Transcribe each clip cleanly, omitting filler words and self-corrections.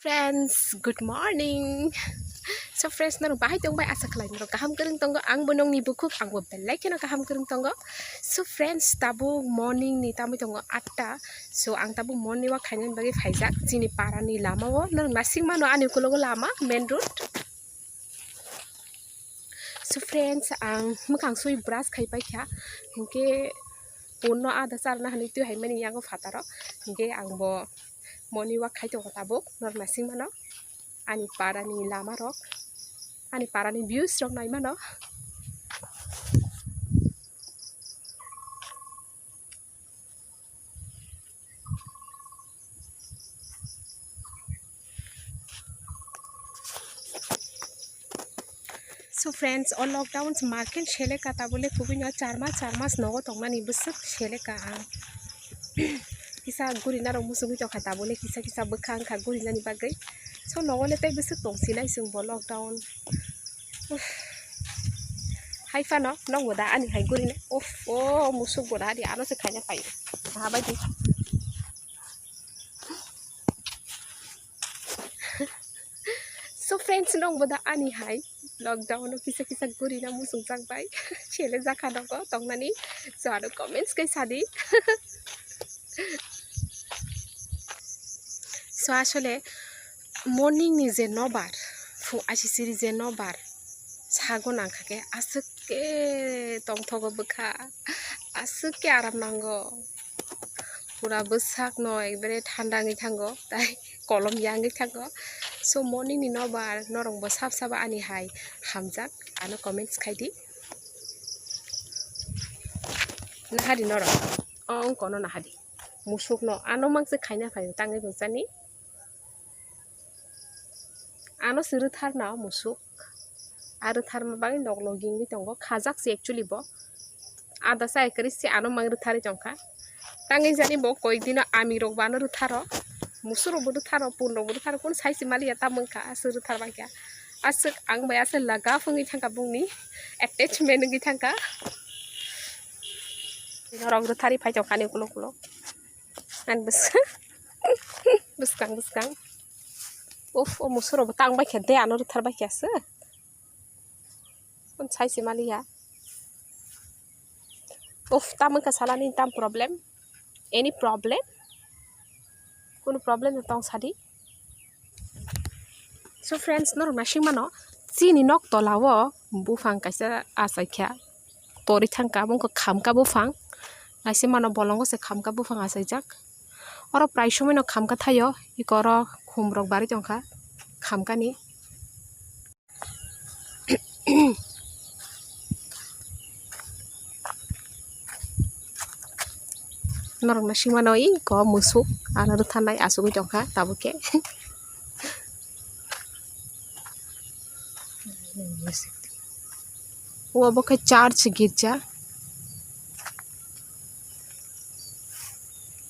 Friends, good morning. So friends, nang bahay tong bay asa kalay nang kaham kering tonggo ang bonong ni bukuk ang belai kena kaham kering tonggo. So friends, tabu morning ni tamu tonggo 8 so ang tabu morning wa khanyan bagi faijak chini para ni lama wo nang nasing mano ani kulogo lama main road. So friends, ang mukang sui brush khai pai kya hingke puno ada sarna hani tu hai mani yang fataro hingke ang bo morning walk khai tong tabu nor nasing mano ani para ni lama rok ani para ni views rok nai mano. So friends, all lockdowns market shele kata bole kubinya 4 mas nogo tongmani busuk shele ka kisa gurina ro musugi to kata bole kisa bekang ka gurina ni bagai so nogo le tai busuk tong silai sung bo lockdown hai fa no nong boda ani hai gurina oh musuk boda di aro se khanya pai ha ba di so friends nong boda ani hai lockdown kisa gurina musung jang pai chele jakha doko tongmani so aro comments kai sadi so asole morning ni je nobar fu asi siri je nobar sago nangkhake asake tongthogo bukha asake aram nango pura busak no ekbare thanda ngi thango tai kolom yangi thango so morning ni nobar norong bo sap saba ani hai hamjak ano comments khaidi nahadi norong ong kono nahadi musuk no ano mangse khaina phai tangai bungsani ano siru thar na musuk aru thar ma bangi nog loging ni tongo khajak se actually bo ada sa ekri se ano mangru thari jongkha tangai jani bo koi dina ami rok bano ru tharo musuro bodu tharo punno bodu tharo kun saisi mali ya tamangkha siru thar bangkha asuk ang baya se laga fungi thangka bungni attachment ngi thangka rong ru thari phai jongkha ni kulo an buskang o musuro bo tang bangkha de ano ru thar bangkha se kun saisi mali ya tamangkha salani tam problem any problem কোনো problem নতং সাদি so friends নর মাসিং মানো চিনি knock তলাও বুফাং কাইসা আসাইখ্যা তরি থাংকা বংকো খামকা বুফাং নাইসে মানো বলঙ্গ সে খামকা বুফাং আসাইজাক or প্রায় সময় ন খামকা থাইও ইকর খুমরক বাড়ি জংখা খামকানি norong na simanoi ko musuk ana ru thanai asugi jongkha tabuke wo boka church girja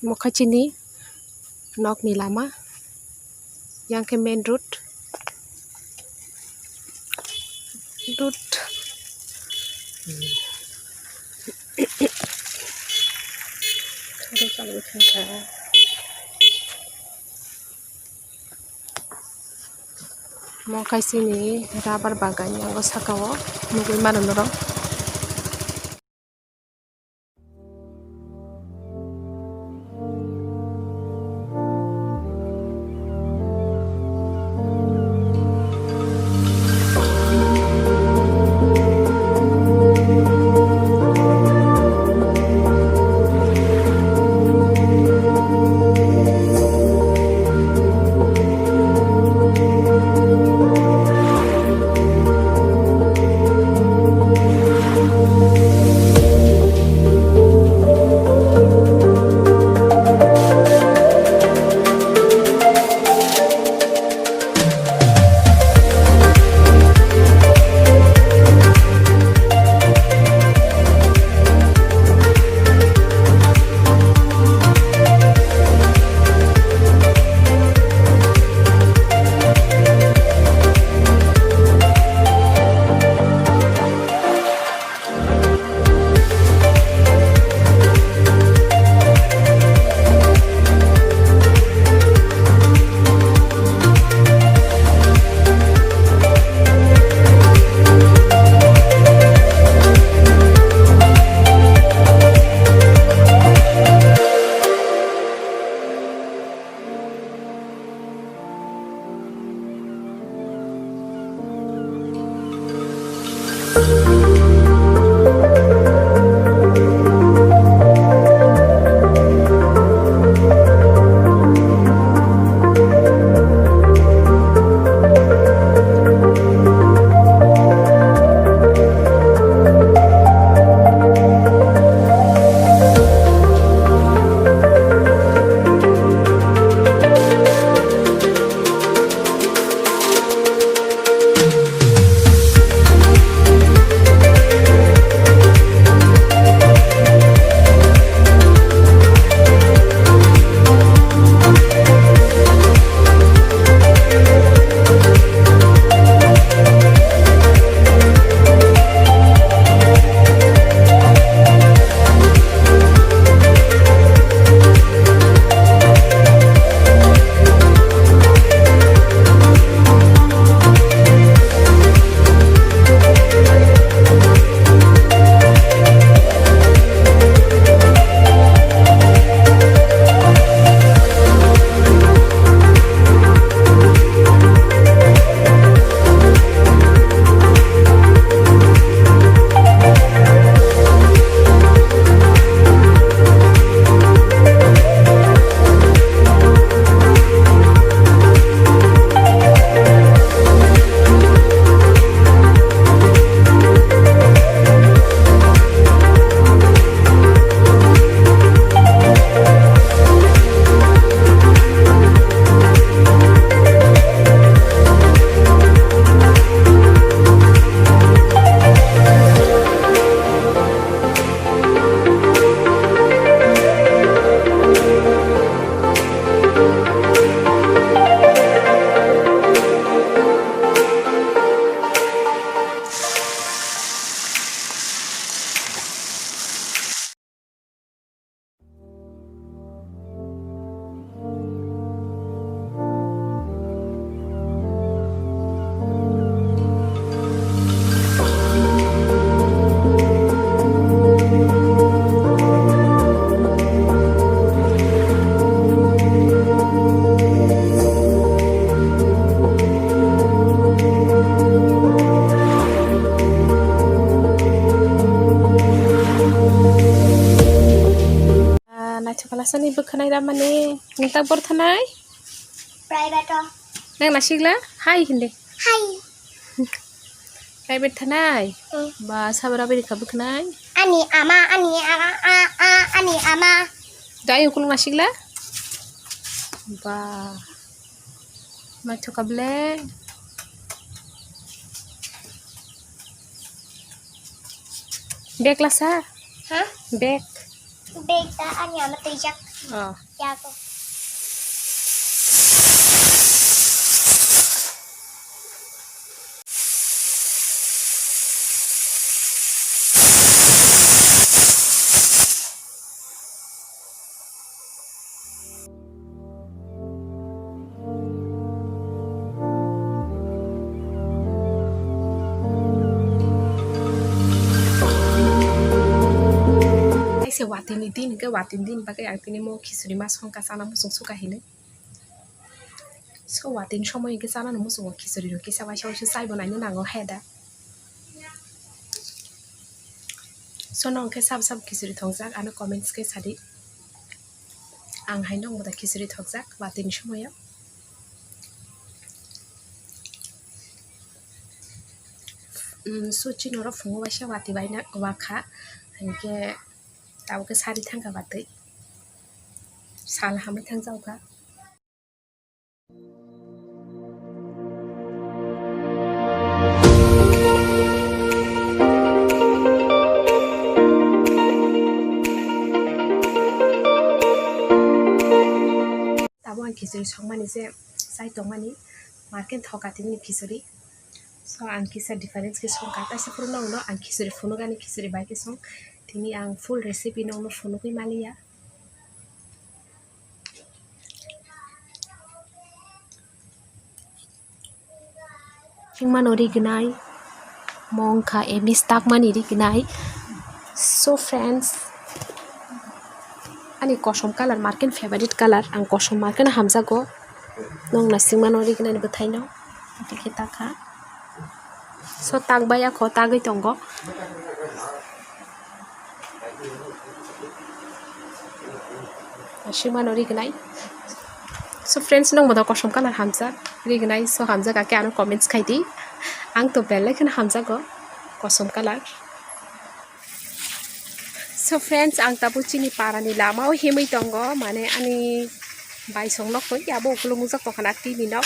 mokhachini nok ni lama yang ke main road mau kasih ini rubber bagan yang gak sakawo mungkin mana norong Macho kalasani bekanai ramane ngintak bor thanai private nang nasigla hai hindi hai private thanai ba sabara beri ka bekanai ani ama ani ama dai ukul nasigla ba macho kable bek lasa hah bek beta ani ama tejak oh ya ko se watini din ke watin din bagai artini mo kisuri mas hong kasana mo sung suka hine so watin shomoy ke sana mo sung kisuri ro kisa wa shaw sai bonai na ngo heda so nong ke sab kisuri thongjak ano comments ke sadi ang hai nong boda kisuri thongjak watin shomoy so chinoro fungo wa sha wati baina wakha hanke tau ke sari thangka batai sal hamai thangjau ka tabo ang kisuri songmani je sai tongmani market thokatini kisuri so ang kisa difference ke song kata se purno no ang kisuri funo gani kisuri bai ke song tini ang full recipe no funo ki malia Hingman ori gnai mongka emi stak mani ri gnai so friends ani kosom color market favorite color ang kosom market hamza go nong na singman ori gnai ni bthai no tike taka so tak baya kho tagai tongo singman ori gnai so friends nong bodo kosom color hamza ri gnai so hamza ka ke ano comments khaiti ang to belai khana hamza go kosom color so friends ang tabu chini parani lama o hemai tongo mane ani bai song nok ko ya bo kulung jak to khana tv nok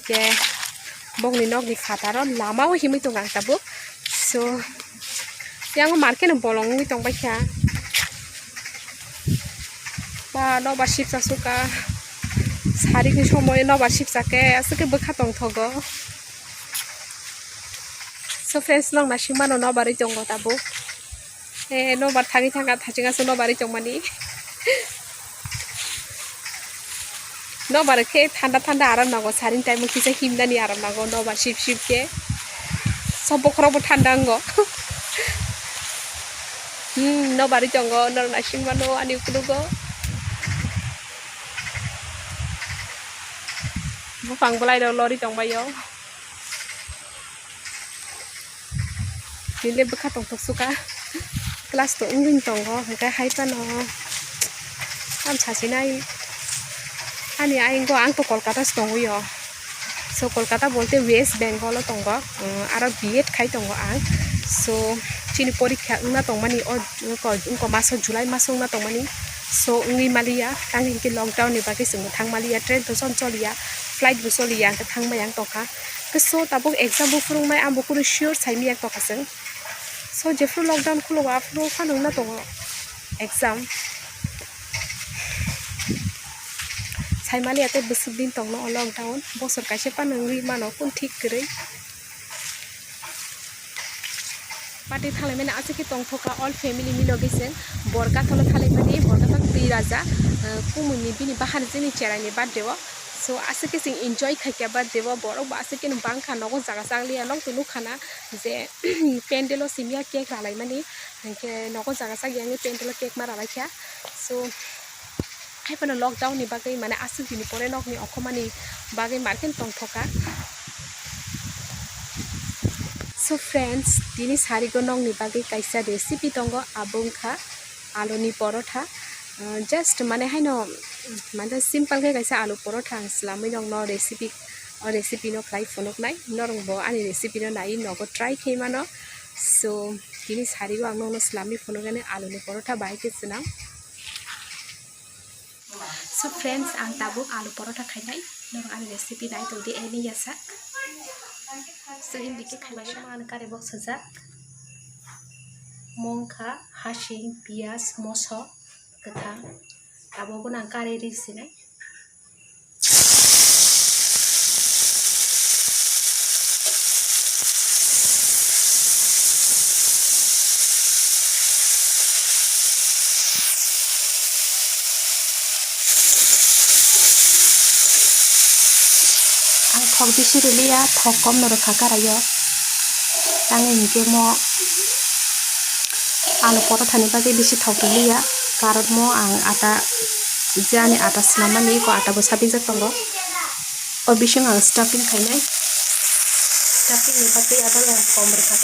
je bongni nok ni khataro lama o hemai tongo ang tabu so yang market no bolong ni tong bai kha ba no ba ship suka sari ki somoy no ba ship sake asake bokha tong thogo so friends nong na simano no bari tongo tabu no bar thagi thanga thachinga so no bari chongmani no bar ke thanda aram nago sarin time kisa himdani aram nago no bar ship ke so bokro bo thanda ngo no bari chongo no na simano ani kudugo bo phang bolai do lori chongbayo nile bokha tong suka class to ungin tongo hangka haipa no am chasinai ani aingo ang to kolkata tongo yo so kolkata bolte west bengal tongo ara B.Ed khai tongo ang so chini porikha ungna tongmani ko maso july maso ungna tongmani so ungi malia tangin ki lockdown ni bagi sing thang malia train to son cholia flight bu cholia ka thang mayang toka so tabuk exam bu furung mai am bu kuru sure saimi ek toka sing so jefru lockdown khulo afro khanung na tongo exam saimali ate besuk din tongno lockdown bosor kaise panungri mano kun thik kre party thalai mena asiki tong thoka all family milo gesen borka tholo thalai mani borka tak 3 raja kumuni bini bahar jeni cherai ni birthday o so asike sing enjoy khaikya birthday o borok ba asike ni bangkha nogo jaga sanglia long tunu khana je pendelo simia cake ralai mani ke nogo jaga sagyang pendelo cake mara rakhya so haipano lockdown ni bagai mane asuk dini pore nok ni okhomani bagai market tong thoka so friends dini sari go nong ni bagai kaisa recipe tongo abungkha aluni paratha just mane haino mane simple ke kaisa alu porotha ang slamui dong no recipe no khlai phunuk nai norong bo ani recipe no nai nogo try khai mano so kini sari go ang no slami phunuk ani alu ni porotha bai ke sunang so friends ang tabuk alu porotha khainai norong ani recipe nai to di ani yasa so hindi ke khaibak man kare box sajak mongkha hasing pias moso kathang abo bo nang kare risinai ang thok bisi rulia thok kom noro khakarayo tangi hingke mo alu porotha ni bagi bisi thok rulia karon mo ang ata jani ata swnamani ko ata bo sabi jak tongo o bising ang stuffing khainai stuffing ni bagi ata yang kom rekha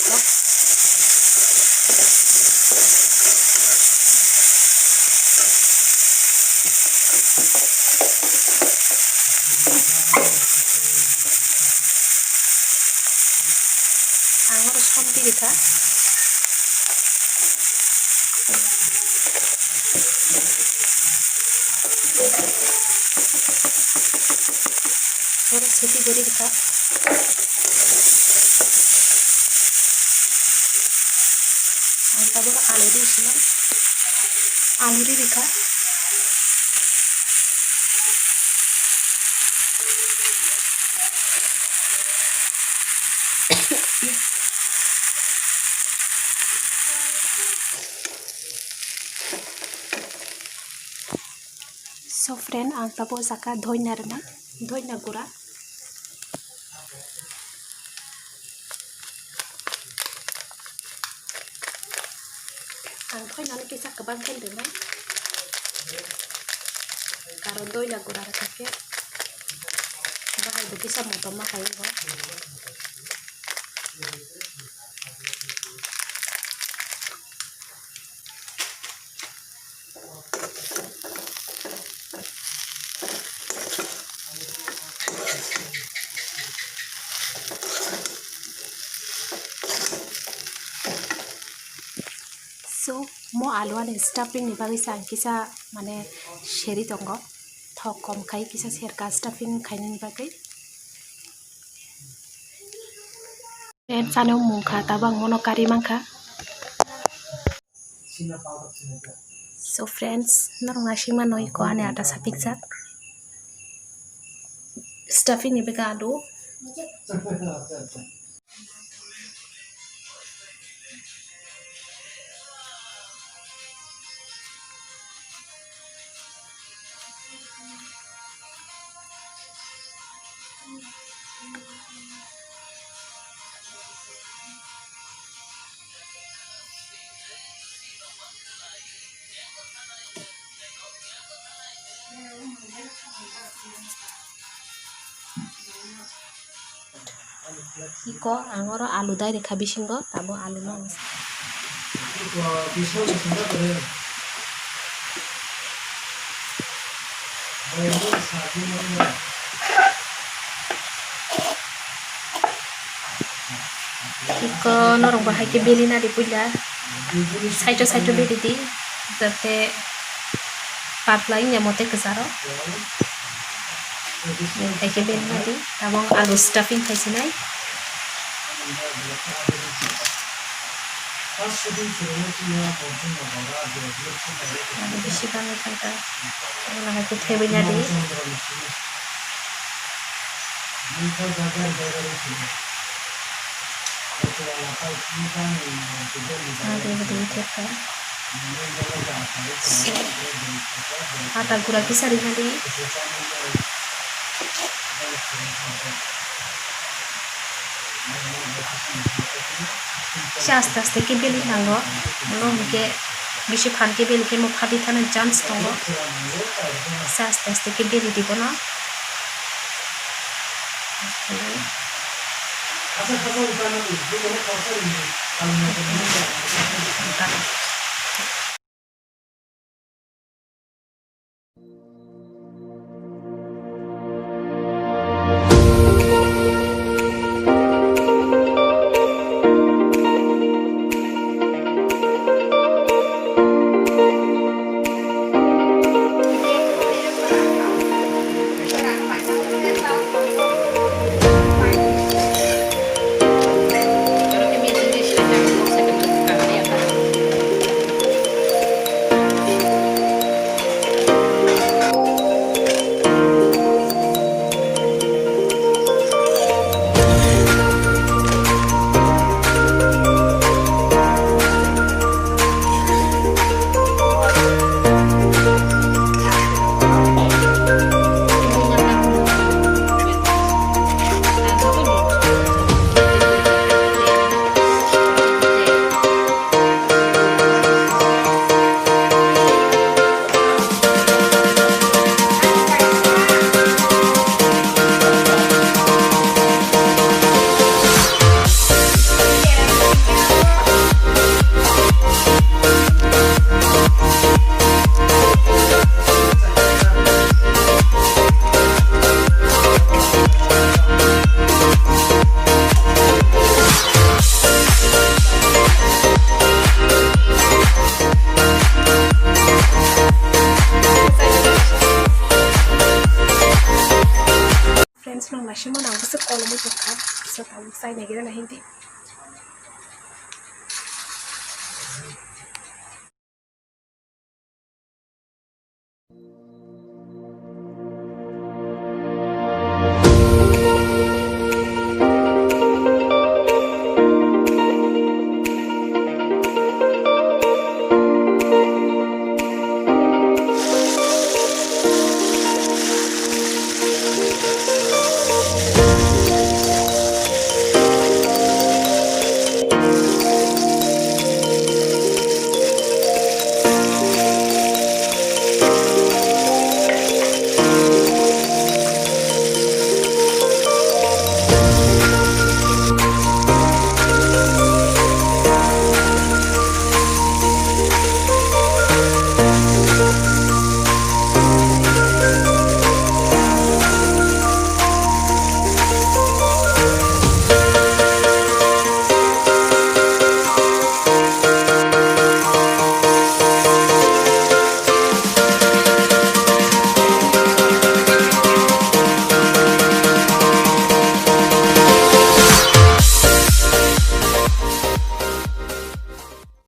angor somti dikha ora seti gori dikha ang tabor alu di sini alu di dikha so friend ang tabo saka dhoina rena dhoina gura ang dhoina ni kisa kabang khen rena karon dhoina gura rakake bahai bo kisa motoma khai bo so mo alu ani stuffing ni bagi sang kisa mane sheri tongo thok kom khai kisa serka stuffing khaini ni bagi en sano mungkha tabang mono kari mangkha so friends norong ashima noi ko ane ata sapik jak stuffing ni bega alu iko angoro alu dai rekha bisingo tabo alu no iko norong bahai ke belina di puja saito beli di date patlai nyamote kesaro eke belina di tabong alu stuffing khaisinai bisi banget kata orang aku thebenya di ada begitu kan ata gura kisah di hari aste aste ke beli nango lo ke bisi phan ke beli ke mo phadi thana chance tongo aste aste ke beli dibo na Mashimo na gusto ko mo ka sa tawag sa negera na hindi